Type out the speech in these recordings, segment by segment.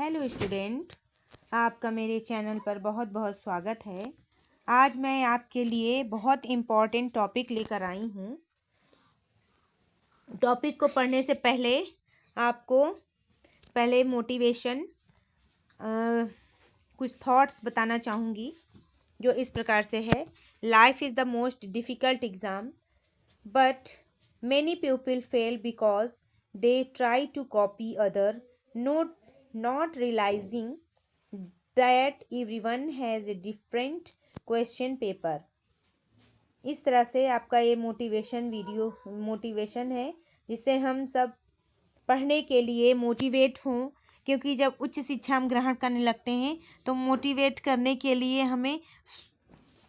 Hello student, आपका मेरे channel पर बहुत बहुत स्वागत है। आज मैं आपके लिए बहुत इम्पोर्टेंट टॉपिक लेकर आई हूँ। टॉपिक को पढ़ने से पहले आपको मोटिवेशन कुछ थॉट्स बताना चाहूँगी जो इस प्रकार से है। Life is the most difficult exam but many people fail because they try to copy other, not realizing that everyone has a different question paper। इस तरह से आपका ये मोटिवेशन है जिससे हम सब पढ़ने के लिए मोटिवेट हों, क्योंकि जब उच्च शिक्षा हम ग्रहण करने लगते हैं तो मोटिवेट करने के लिए हमें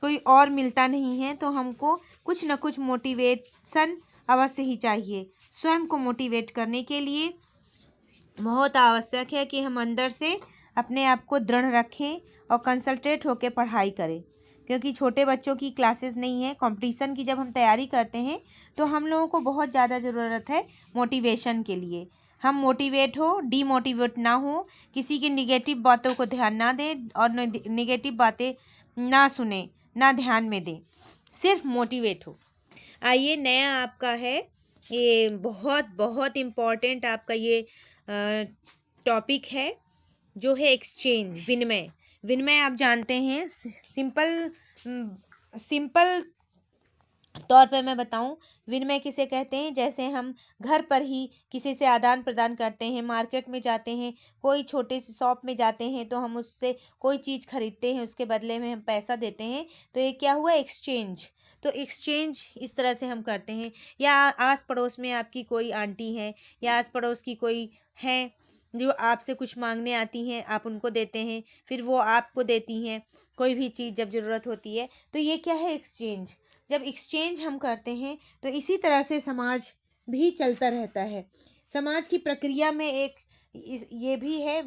कोई और मिलता नहीं है, तो हमको कुछ न कुछ मोटिवेशन अवश्य ही चाहिए। स्वयं को मोटिवेट करने के लिए बहुत आवश्यक है कि हम अंदर से अपने आप को दृढ़ रखें और कंसंट्रेट होकर पढ़ाई करें, क्योंकि छोटे बच्चों की क्लासेस नहीं है। कंपटीशन की जब हम तैयारी करते हैं तो हम लोगों को बहुत ज़्यादा ज़रूरत है मोटिवेशन के लिए। हम मोटिवेट हो, डीमोटिवेट ना हो, किसी की निगेटिव बातों को ध्यान ना दें और निगेटिव बातें ना सुने, ना ध्यान में दें, सिर्फ मोटिवेट हो। आइए, नया आपका है ये बहुत बहुत इम्पॉर्टेंट आपका ये टॉपिक है जो है एक्सचेंज, विनिमय आप जानते हैं। सिंपल तौर पे मैं बताऊं, विनिमय किसे कहते हैं। जैसे हम घर पर ही किसी से आदान प्रदान करते हैं, मार्केट में जाते हैं, कोई छोटे से शॉप में जाते हैं तो हम उससे कोई चीज़ खरीदते हैं, उसके बदले में हम पैसा देते हैं, तो ये क्या हुआ, एक्सचेंज। तो एक्सचेंज इस तरह से हम करते हैं। या आस पड़ोस में आपकी कोई आंटी है या आस पड़ोस की कोई है जो आपसे कुछ मांगने आती हैं, आप उनको देते हैं, फिर वो आपको देती हैं कोई भी चीज़ जब ज़रूरत होती है, तो ये क्या है, एक्सचेंज। जब एक्सचेंज हम करते हैं तो इसी तरह से समाज भी चलता रहता है। समाज की प्रक्रिया में ये भी है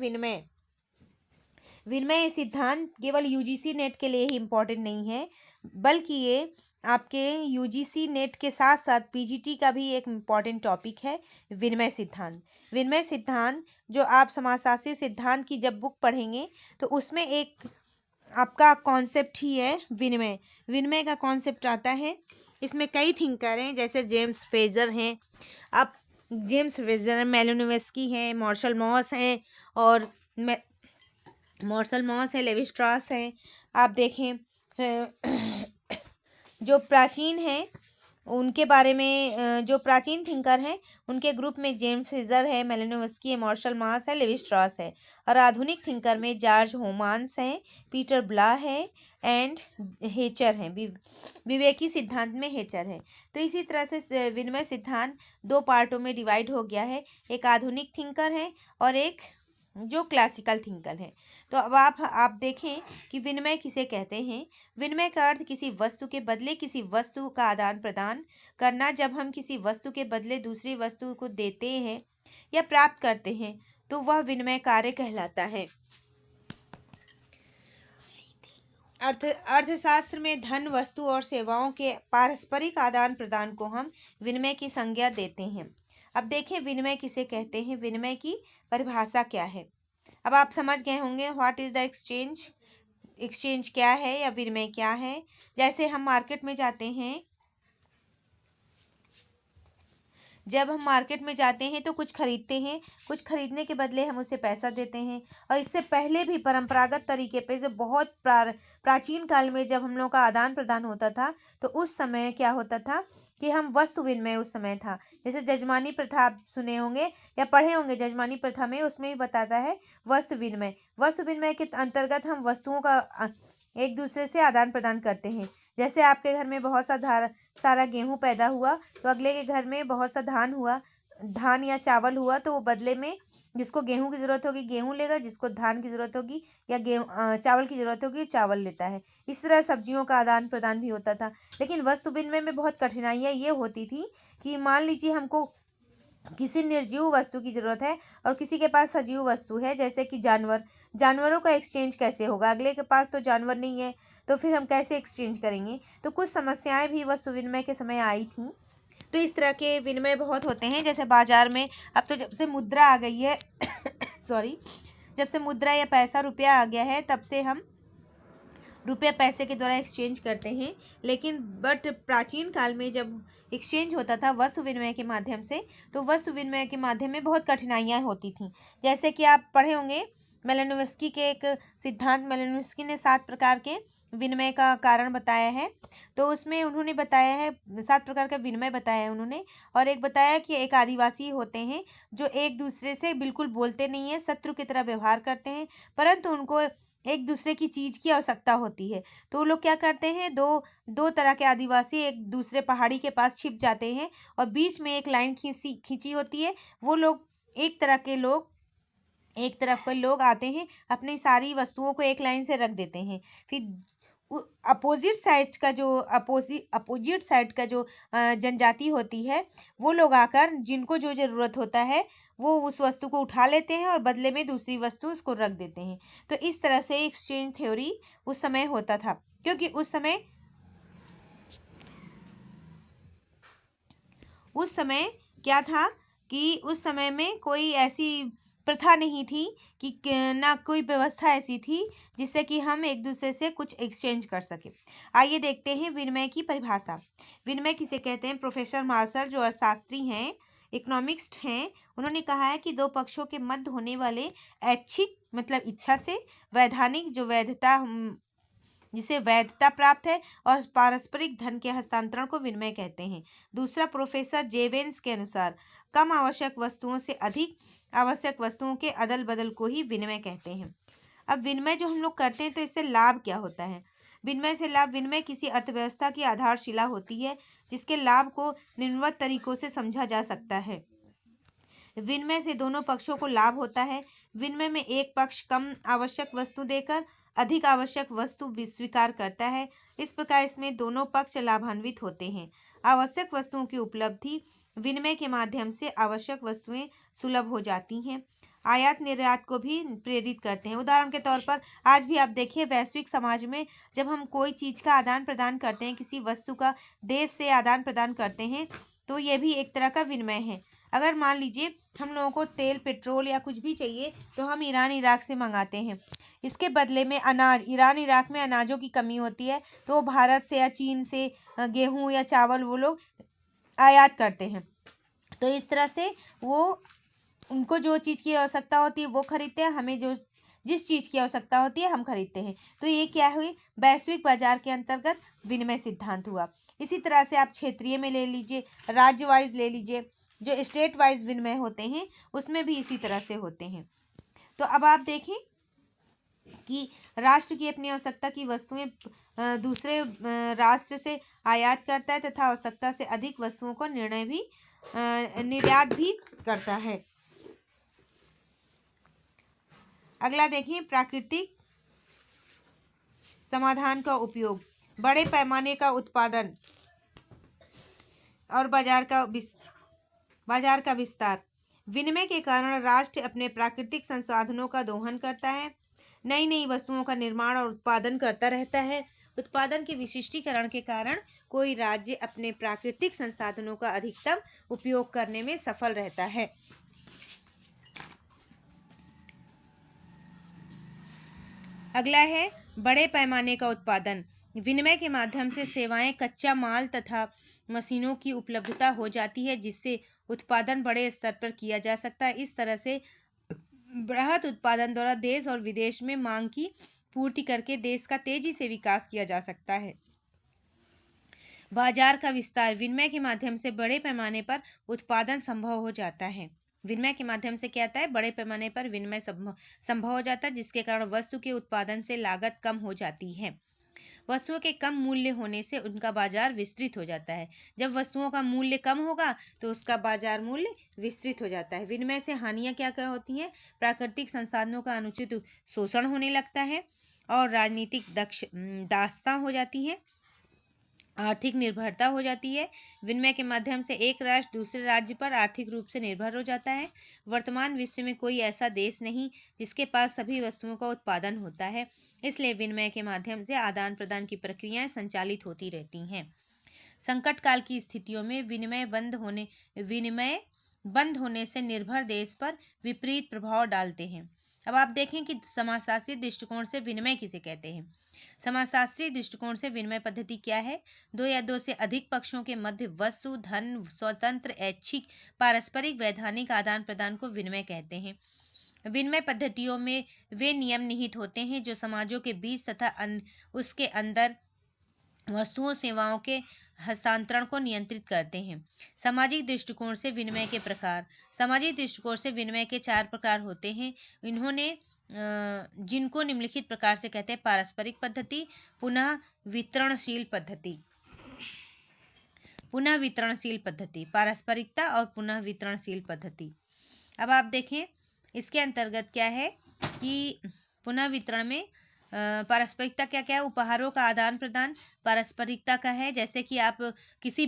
विनिमय सिद्धांत केवल यूजीसी नेट के लिए ही इम्पोर्टेंट नहीं है, बल्कि ये आपके यूजीसी नेट के साथ साथ पीजीटी का भी एक इम्पॉर्टेंट टॉपिक है, विनिमय सिद्धांत जो आप समाजशास्त्री सिद्धांत की जब बुक पढ़ेंगे तो उसमें एक आपका कॉन्सेप्ट ही है विनिमय का कॉन्सेप्ट आता है। इसमें कई थिंकर हैं, जैसे जेम्स फ्रेजर हैं, आप जेम्स फ्रेजर, मेलानोव्स्की हैं, मार्शल मॉस हैं और लेवी स्ट्रॉस हैं। आप देखें जो प्राचीन हैं उनके बारे में, जो प्राचीन थिंकर हैं उनके ग्रुप में जेम्स फ्रेजर है, मेलानोव्स्की है, मार्शल मॉस है, लेवी स्ट्रॉस है। और आधुनिक थिंकर में जॉर्ज होमान्स हैं, पीटर ब्ला है एंड हेचर हैं, विवेकी सिद्धांत में हेचर है। तो इसी तरह से विनिमय सिद्धांत दो पार्टों में डिवाइड हो गया है, एक आधुनिक थिंकर है और एक जो क्लासिकल थिंकर है। तो अब आप देखें कि विनिमय किसे कहते हैं। विनिमय का अर्थ किसी वस्तु के बदले किसी वस्तु का आदान प्रदान करना। जब हम किसी वस्तु के बदले दूसरी वस्तु को देते हैं या प्राप्त करते हैं तो वह विनिमय कार्य कहलाता है। अर्थशास्त्र में धन, वस्तु और सेवाओं के पारस्परिक आदान प्रदान को हम विनिमय की संज्ञा देते हैं। अब देखें विनिमय किसे कहते हैं, विनिमय की परिभाषा क्या है। अब आप समझ गए होंगे व्हाट इज़ द एक्सचेंज क्या है या विनिमय क्या है। जैसे हम मार्केट में जाते हैं, जब हम मार्केट में जाते हैं तो कुछ खरीदते हैं, कुछ खरीदने के बदले हम उसे पैसा देते हैं। और इससे पहले भी परंपरागत तरीके पे, जो बहुत प्राचीन काल में जब हम लोग का आदान प्रदान होता था तो उस समय क्या होता था कि हम वस्तु विनिमय उस समय था। जैसे जजमानी प्रथा आप सुने होंगे या पढ़े होंगे, जजमानी प्रथा में उसमें भी बताता है वस्तु विनिमय के अंतर्गत हम वस्तुओं का एक दूसरे से आदान प्रदान करते हैं। जैसे आपके घर में बहुत सारा गेहूं पैदा हुआ तो अगले के घर में बहुत सा धान या चावल हुआ, तो वो बदले में जिसको गेहूं की ज़रूरत होगी गेहूं लेगा, जिसको धान की ज़रूरत होगी या चावल की ज़रूरत होगी चावल लेता है। इस तरह सब्जियों का आदान प्रदान भी होता था। लेकिन वस्तु विनिमय में बहुत कठिनाइयाँ ये होती थी कि मान लीजिए हमको किसी निर्जीव वस्तु की ज़रूरत है और किसी के पास सजीव वस्तु है, जैसे कि जानवरों का एक्सचेंज कैसे होगा, अगले के पास तो जानवर नहीं है तो फिर हम कैसे एक्सचेंज करेंगे। तो कुछ समस्याएं भी वस्तु विनिमय के समय आई थी। तो इस तरह के विनिमय बहुत होते हैं। जैसे बाजार में अब तो जब से मुद्रा आ गई है जब से मुद्रा या पैसा रुपया आ गया है तब से हम रुपया पैसे के द्वारा एक्सचेंज करते हैं। लेकिन बट प्राचीन काल में जब एक्सचेंज होता था वस्तु विनिमय के माध्यम से, तो वस्तु विनिमय के माध्यम में बहुत कठिनाइयाँ होती थीं। जैसे कि आप पढ़े होंगे मेलिनोव्स्की के एक सिद्धांत, मेलिनोव्स्की ने 7 प्रकार के विनिमय का कारण बताया है। तो उसमें उन्होंने बताया है 7 प्रकार का विनिमय बताया है उन्होंने। और एक बताया कि एक आदिवासी होते हैं जो एक दूसरे से बिल्कुल बोलते नहीं हैं, शत्रु की तरह व्यवहार करते हैं, परंतु उनको एक दूसरे की चीज़ की आवश्यकता होती है। तो वो लोग क्या करते हैं, दो तरह के आदिवासी एक दूसरे पहाड़ी के पास छिप जाते हैं और बीच में एक लाइन खींची होती है। वो लोग एक तरफ के लोग आते हैं, अपनी सारी वस्तुओं को एक लाइन से रख देते हैं। फिर अपोजिट साइड का जो जनजाति होती है, वो लोग आकर जिनको जो ज़रूरत होता है वो उस वस्तु को उठा लेते हैं और बदले में दूसरी वस्तु उसको रख देते हैं। तो इस तरह से एक्सचेंज थ्योरी उस समय होता था, क्योंकि उस समय क्या था कि उस समय में कोई ऐसी प्रथा नहीं थी कि ना कोई व्यवस्था ऐसी थी जिससे कि हम एक दूसरे से कुछ एक्सचेंज कर सकें। आइए देखते हैं विनिमय की परिभाषा। विनिमय किसे कहते हैं? प्रोफेसर मार्शल जो अर्थशास्त्री हैं, इकोनॉमिस्ट हैं, उन्होंने कहा है कि दो पक्षों के मध्य होने वाले ऐच्छिक मतलब इच्छा से, वैधानिक जो जिसे वैधता प्राप्त है, और पारस्परिक धन के हस्तांतरण को विनिमय कहते हैं। दूसरा, प्रोफेसर जेवेंस के अनुसार कम आवश्यक वस्तुओं से अधिक आवश्यक वस्तुओं के अदल बदल को ही विनिमय कहते हैं। अब विनिमय जो हम लोग करते हैं तो इससे लाभ क्या होता है? विनिमय से लाभ, विनिमय किसी अर्थव्यवस्था की आधारशिला होती है जिसके लाभ को निम्नवत तरीकों से समझा जा सकता है। विनिमय से दोनों पक्षों को लाभ होता है। विनिमय में एक पक्ष कम आवश्यक वस्तु देकर अधिक आवश्यक वस्तु स्वीकार करता है। इस प्रकार इसमें दोनों पक्ष लाभान्वित होते हैं। आवश्यक वस्तुओं की उपलब्धि, विनिमय के माध्यम से आवश्यक वस्तुएं सुलभ हो जाती हैं। आयात निर्यात को भी प्रेरित करते हैं। उदाहरण के तौर पर आज भी आप देखिए वैश्विक समाज में जब हम कोई चीज़ का आदान प्रदान करते हैं, किसी वस्तु का देश से आदान प्रदान करते हैं, तो ये भी एक तरह का विनिमय है। अगर मान लीजिए हम लोगों को तेल, पेट्रोल या कुछ भी चाहिए तो हम ईरान इराक से मंगाते हैं। इसके बदले में अनाज, ईरान इराक में अनाजों की कमी होती है तो वो भारत से या चीन से गेहूं या चावल वो लोग आयात करते हैं। तो इस तरह से वो उनको जो चीज़ की आवश्यकता होती है वो खरीदते हैं, हमें जिस चीज़ की आवश्यकता होती है हम खरीदते हैं। तो ये क्या हुई? वैश्विक बाजार के अंतर्गत विनिमय सिद्धांत हुआ। इसी तरह से आप क्षेत्रीय में ले लीजिए, राज्य वाइज ले लीजिए, जो स्टेट वाइज विनिमय होते हैं उसमें भी इसी तरह से होते हैं। तो अब आप देखें कि राष्ट्र की अपनी आवश्यकता की वस्तुएं दूसरे राष्ट्र से आयात करता है तथा आवश्यकता से अधिक वस्तुओं को निर्यात भी करता है। अगला देखें, प्राकृतिक समाधान का उपयोग, बड़े पैमाने का उत्पादन और बाजार का विस्तार। विनिमय के कारण राष्ट्र अपने प्राकृतिक संसाधनों का दोहन करता है, नई नई वस्तुओं का निर्माण और उत्पादन करता रहता है। उत्पादन के विशिष्टीकरण के कारण कोई राज्य अपने प्राकृतिक संसाधनों का अधिकतम उपयोग करने में सफल रहता है। अगला है बड़े पैमाने का उत्पादन। विनिमय के माध्यम से सेवाएं, कच्चा माल तथा मशीनों की उपलब्धता हो जाती है जिससे उत्पादन बड़े स्तर पर किया जा सकता है। इस तरह से बृहद उत्पादन द्वारा देश और विदेश में मांग की पूर्ति करके देश का तेजी से विकास किया जा सकता है। बाजार का विस्तार, विनिमय के माध्यम से बड़े पैमाने पर उत्पादन संभव हो जाता है। विनिमय के माध्यम से क्या आता है? बड़े पैमाने पर विनिमय संभव हो जाता है जिसके कारण वस्तु के उत्पादन से लागत कम हो जाती है। वस्तुओं के कम मूल्य होने से उनका बाजार विस्तृत हो जाता है। जब वस्तुओं का मूल्य कम होगा तो उसका बाजार मूल्य विस्तृत हो जाता है। विनिमय से हानियां क्या क्या होती हैं? प्राकृतिक संसाधनों का अनुचित शोषण होने लगता है और राजनीतिक दास्तां हो जाती है, आर्थिक निर्भरता हो जाती है। विनिमय के माध्यम से एक राष्ट्र दूसरे राज्य पर आर्थिक रूप से निर्भर हो जाता है। वर्तमान विश्व में कोई ऐसा देश नहीं जिसके पास सभी वस्तुओं का उत्पादन होता है, इसलिए विनिमय के माध्यम से आदान प्रदान की प्रक्रियाएं संचालित होती रहती हैं। संकट काल की स्थितियों में विनिमय बंद होने से निर्भर देश पर विपरीत प्रभाव डालते हैं। अब आप देखें कि समाजशास्त्रीय दृष्टिकोण से विनिमय किसे कहते हैं। समाजशास्त्रीय दृष्टिकोण से विनिमय पद्धति क्या है? दो या दो से अधिक पक्षों के मध्य वस्तु, धन, स्वतंत्र, ऐच्छिक, पारस्परिक, वैधानिक आदान प्रदान को विनिमय कहते हैं। विनिमय पद्धतियों में वे नियम निहित होते हैं जो समाजों के बीच तथा उसके अंदर वस्तुओं सेवाओं के हस्तांतरण को नियंत्रित करते हैं। सामाजिक दृष्टिकोण से विनिमय के प्रकार। सामाजिक दृष्टिकोण से विनिमय के 4 प्रकार होते हैं। जिनको निम्नलिखित प्रकार से कहते हैं। पारस्परिक पद्धति, पुनः वितरणशील पद्धति। पुनः वितरणशील पद्धति, पारस्परिकता और पुनः वितरणशील पद्धति। अब आप देखें इसके अंतर्गत क्या है कि पुनः वितरण में पारस्परिकता क्या क्या है? उपहारों का आदान प्रदान पारस्परिकता का है। जैसे कि आप किसी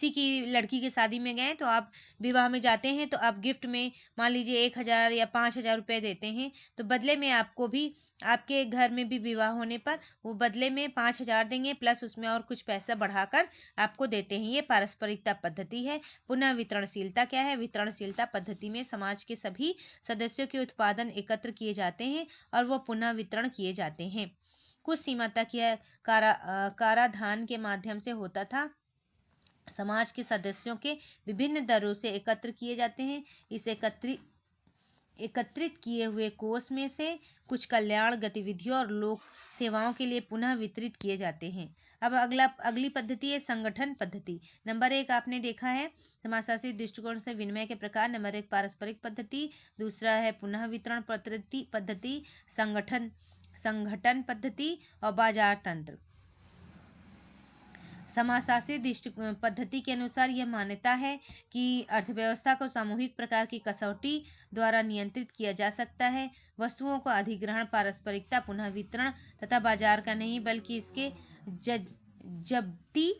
की लड़की की शादी में गए तो आप विवाह में जाते हैं तो आप गिफ्ट में मान लीजिए 1,000 या 5,000 रुपये देते हैं, तो बदले में आपको भी आपके घर में भी विवाह होने पर वो बदले में 5,000 देंगे, प्लस उसमें और कुछ पैसा बढ़ाकर आपको देते हैं। ये पारस्परिकता पद्धति है। पुनः वितरणशीलता क्या है? वितरणशीलता पद्धति में समाज के सभी सदस्यों के उत्पादन एकत्र किए जाते हैं और वो पुनः वितरण किए जाते हैं। कुछ सीमा तक यह कराधान के माध्यम से होता था। समाज के सदस्यों के विभिन्न दरों से एकत्र किए जाते हैं। इस एकत्रित किए हुए कोष में से कुछ कल्याण गतिविधियों और लोक सेवाओं के लिए पुनः वितरित किए जाते हैं। अब अगली पद्धति है संगठन पद्धति। नंबर 1 आपने देखा है समाजशास्त्री दृष्टिकोण से विनिमय के प्रकार। नंबर 1 पारस्परिक पद्धति, दूसरा है पुनः वितरण पद्धति, संगठन पद्धति और बाजार तंत्र। समाजशास्त्रीय दृष्टि पद्धति के अनुसार यह मान्यता है कि अर्थव्यवस्था को सामूहिक प्रकार की कसौटी द्वारा नियंत्रित किया जा सकता है। वस्तुओं का अधिग्रहण पारस्परिकता, पुनः वितरण तथा बाजार का नहीं बल्कि इसके जब्ती,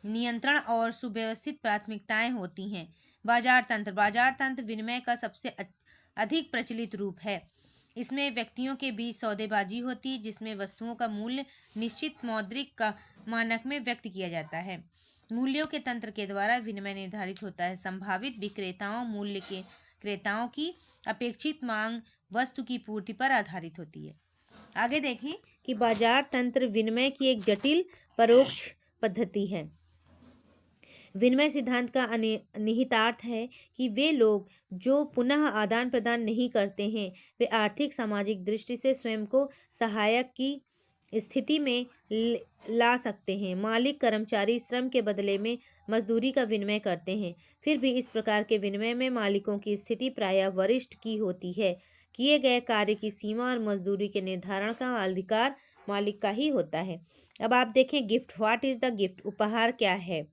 नियंत्रण और सुव्यवस्थित प्राथमिकताएं होती हैं। बाजार तंत्र विनिमय का सबसे अधिक प्रचलित रूप है। इसमें व्यक्तियों के बीच सौदेबाजी होती है जिसमें वस्तुओं का मूल्य निश्चित मौद्रिक का मानक में व्यक्त किया जाता है। मूल्यों के तंत्र के द्वारा विनिमय निर्धारित होता है। संभावित विक्रेताओं मूल्य के क्रेताओं की अपेक्षित मांग वस्तु की पूर्ति पर आधारित होती है। आगे देखें कि बाजार तंत्र विनिमय की एक जटिल परोक्ष पद्धति है। विनिमय सिद्धांत का निहितार्थ है कि वे लोग जो पुनः आदान प्रदान नहीं करते हैं वे आर्थिक सामाजिक दृष्टि से स्वयं को सहायक की स्थिति में ला सकते हैं। मालिक कर्मचारी श्रम के बदले में मजदूरी का विनिमय करते हैं। फिर भी इस प्रकार के विनिमय में मालिकों की स्थिति प्रायः वरिष्ठ की होती है। किए गए कार्य की सीमा और मजदूरी के निर्धारण का अधिकार मालिक का ही होता है। अब आप देखें gift. What is the gift? उपहार क्या है?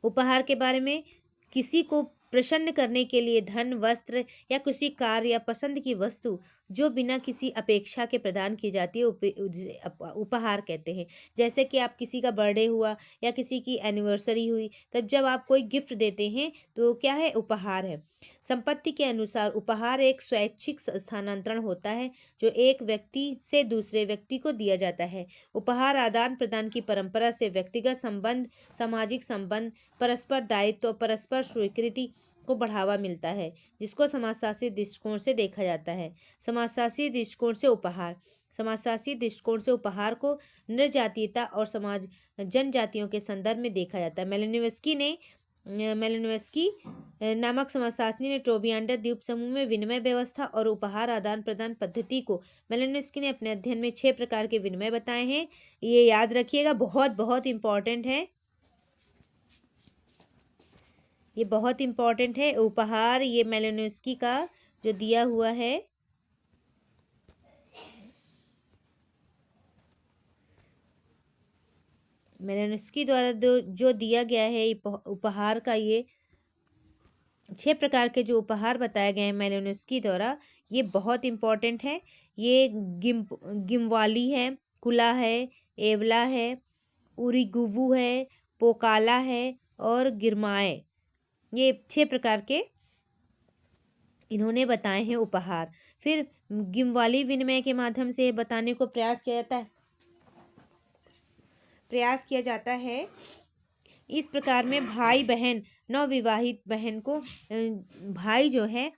उपहार के बारे में किसी को प्रसन्न करने के लिए धन, वस्त्र या किसी कार्य या पसंद की वस्तु जो बिना किसी अपेक्षा के प्रदान की जाती है उपहार कहते हैं। जैसे कि आप किसी का बर्थडे हुआ या किसी की एनिवर्सरी हुई, तब जब आप कोई गिफ्ट देते हैं तो क्या है? उपहार है। संपत्ति के अनुसार उपहार एक स्वैच्छिक स्थानांतरण होता है जो एक व्यक्ति से दूसरे व्यक्ति को दिया जाता है। उपहार आदान प्रदान की परंपरा से व्यक्तिगत संबंध, सामाजिक संबंध, परस्पर दायित्व, परस्पर स्वीकृति को बढ़ावा मिलता है, जिसको समाजशास्त्री दृष्टिकोण से देखा जाता है। समाजशास्त्री दृष्टिकोण से उपहार। समाजशास्त्री दृष्टिकोण से उपहार को नृजातीयता और जनजातियों के संदर्भ में देखा जाता है। मेलिनोवस्की नामक समाजशास्त्री ने टोबियाडा द्वीप समूह में विनिमय व्यवस्था और उपहार आदान प्रदान पद्धति को मेलिनोवस्की ने अपने अध्ययन में 6 प्रकार के विनिमय बताए हैं। ये याद रखिएगा, बहुत बहुत इम्पोर्टेंट है। ये बहुत इम्पोर्टेंट है। उपहार ये मेलिनोवस्की का जो दिया हुआ है, मेलिनोवस्की द्वारा जो दिया गया है उपहार का, ये 6 प्रकार के जो उपहार बताए गए हैं मेलिनोवस्की द्वारा, ये बहुत इम्पोर्टेंट है। ये गिमवाली है, कुला है, एवला है, उरिगुवु है, पोकाला है और गिरमाए। ये 6 प्रकार के इन्होंने बताए हैं उपहार। फिर गिमवाली विनिमय के माध्यम से बताने को प्रयास किया जाता है। इस प्रकार में भाई बहन नवविवाहित बहन को भाई जो है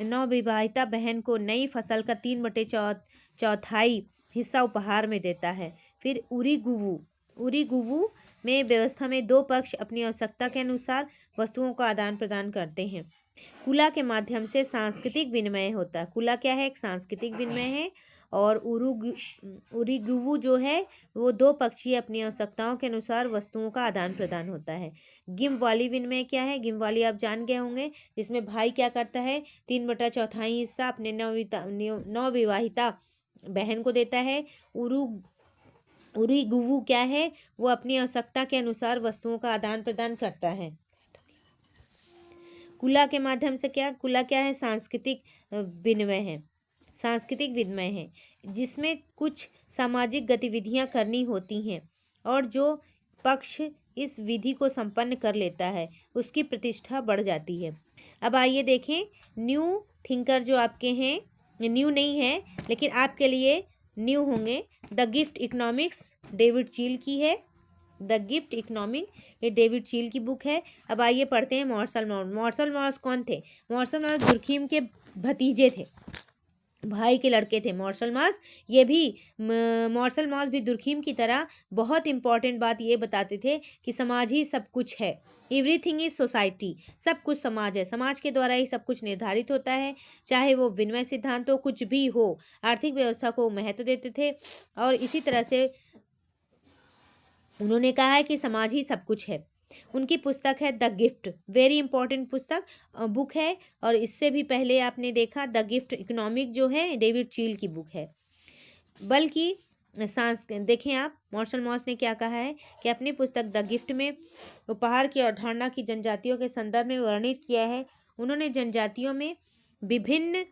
नवविवाहिता बहन को नई फसल का 3/4 हिस्सा उपहार में देता है। फिर उरी गुवु में व्यवस्था में दो पक्ष अपनी आवश्यकता के अनुसार वस्तुओं का आदान प्रदान करते हैं। कुला के माध्यम से सांस्कृतिक विनिमय होता है। कुला क्या है? एक सांस्कृतिक विनिमय है। और उरीगुवु जो है वो दो पक्षीय अपनी आवश्यकताओं के अनुसार वस्तुओं का आदान प्रदान होता है। गिम वाली विनिमय क्या है? गिम वाली आप जान गए होंगे, जिसमें भाई क्या करता है, 3/4 हिस्सा अपने नवविवाहिता बहन को देता है। उरीगुवु क्या है? वो अपनी आवश्यकता के अनुसार वस्तुओं का आदान प्रदान करता है। कुला के माध्यम से कुला क्या है? सांस्कृतिक विनिमय है। सांस्कृतिक विनिमय है जिसमें कुछ सामाजिक गतिविधियां करनी होती हैं और जो पक्ष इस विधि को संपन्न कर लेता है उसकी प्रतिष्ठा बढ़ जाती है। अब आइए देखें, न्यू थिंकर जो आपके हैं, न्यू नहीं है लेकिन आपके लिए न्यू होंगे। द गिफ्ट इकोनॉमिक्स डेविड चील की है। द गिफ्ट इकोनॉमिक ये डेविड चील की बुक है। अब आइए पढ़ते हैं मार्शल मॉस। मार्शल मॉस कौन थे? मार्शल मॉस दुर्खीम के भतीजे थे, भाई के लड़के थे मार्शल मॉस। ये भी मार्शल मॉस भी दुर्खीम की तरह बहुत इंपॉर्टेंट बात ये बताते थे कि समाज ही सब कुछ है। एवरीथिंग इज सोसाइटी, सब कुछ समाज है, समाज के द्वारा ही सब कुछ निर्धारित होता है, चाहे वो विनिमय सिद्धांत हो, कुछ भी हो। आर्थिक व्यवस्था को महत्व देते थे और इसी तरह से उन्होंने कहा है कि समाज ही सब कुछ है। उनकी पुस्तक है the gift, very important book है। और इससे भी पहले आपने देखा द गिफ्ट इकोनॉमिक जो है डेविड चील की बुक है। बल्कि देखें आप, मार्शल मॉस ने क्या कहा है कि अपनी पुस्तक द गिफ्ट में उपहार की अवधारणा की जनजातियों के संदर्भ में वर्णित किया है। उन्होंने जनजातियों में विभिन्न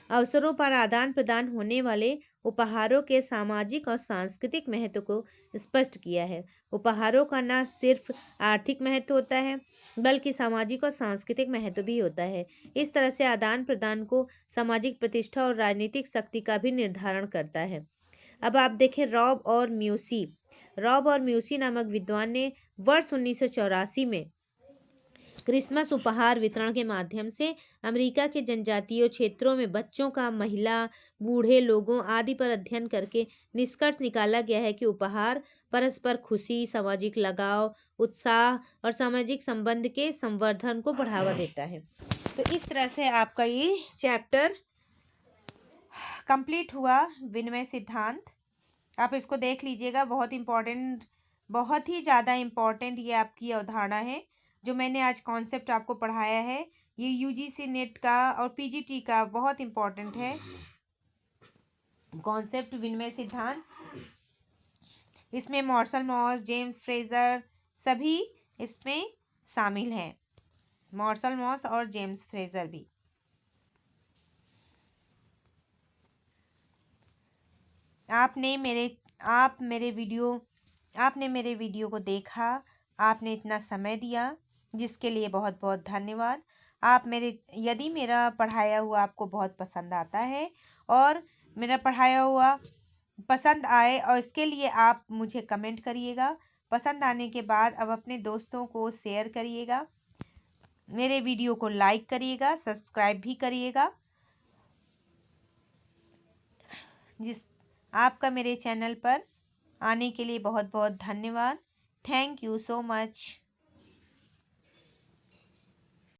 अवसरों पर आदान प्रदान होने वाले उपहारों के सामाजिक और सांस्कृतिक महत्व को स्पष्ट किया है। उपहारों का न सिर्फ आर्थिक महत्व होता है बल्कि सामाजिक और सांस्कृतिक महत्व भी होता है। इस तरह से आदान प्रदान को सामाजिक प्रतिष्ठा और राजनीतिक शक्ति का भी निर्धारण करता है। अब आप देखें रॉब और म्यूसी नामक विद्वान ने वर्ष 1984 में क्रिसमस उपहार वितरण के माध्यम से अमेरिका के जनजातीय क्षेत्रों में बच्चों का, महिला, बूढ़े लोगों आदि पर अध्ययन करके निष्कर्ष निकाला गया है कि उपहार परस्पर खुशी, सामाजिक लगाव, उत्साह और सामाजिक संबंध के संवर्धन को बढ़ावा देता है। तो इस तरह से आपका ये चैप्टर कंप्लीट हुआ, विनिमय सिद्धांत। आप इसको देख लीजिएगा, बहुत इम्पोर्टेंट, बहुत ही ज़्यादा इम्पोर्टेंट ये आपकी अवधारणा है। जो मैंने आज कॉन्सेप्ट आपको पढ़ाया है ये यूजीसी नेट का और पीजीटी का बहुत इम्पोर्टेंट है कॉन्सेप्ट, विनिमय सिद्धांत। इसमें मार्शल मॉस, जेम्स फ्रेजर सभी इसमें शामिल हैं, मार्शल मॉस और जेम्स फ्रेजर भी। आपने मेरे वीडियो को देखा, आपने इतना समय दिया, जिसके लिए बहुत बहुत धन्यवाद। यदि मेरा पढ़ाया हुआ आपको बहुत पसंद आता है और मेरा पढ़ाया हुआ पसंद आए और इसके लिए आप मुझे कमेंट करिएगा। पसंद आने के बाद अब अपने दोस्तों को शेयर करिएगा, मेरे वीडियो को लाइक करिएगा, सब्सक्राइब भी करिएगा। आपका मेरे चैनल पर आने के लिए बहुत बहुत धन्यवाद। Thank you so much.